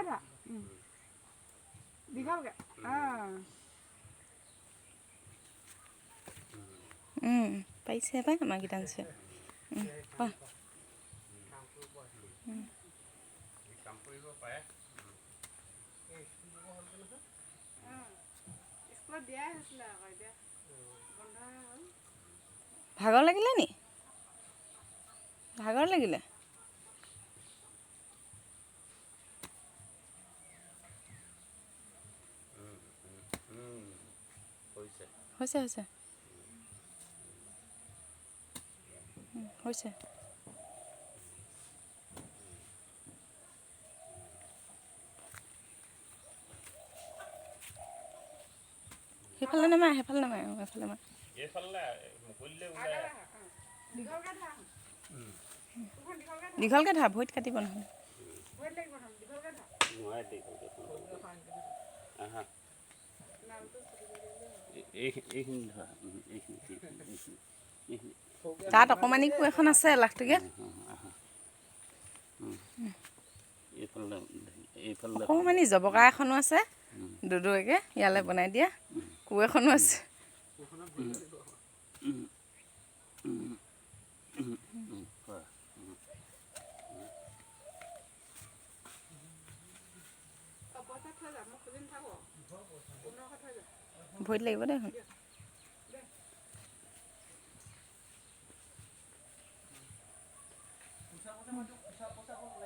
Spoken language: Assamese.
ধৰা দীঘলকৈ পাৰিছে পাই আমাৰকেইটা আনিছে কোৱা স্কুলত দিয়াই হৈছিলে আকৌ এতিয়া বন্ধ হ'ল ভাগৰ লাগিলে নি ভাগৰ লাগিলে হৈছে হৈছে হৈছে সেইফালে নামায় সেইফালে নামায় এইফালে মায় দীঘলকৈ ধৰা ভৰিত কাটিব নহয় তাত অকণমানি কো এখন আছে লাখটকীয়া অকণমানি জবকা এখনো আছে দুদুৱাকৈ ইয়ালৈ বনাই দিয়া কো এখনো আছে ভৰিত লাগিব দেই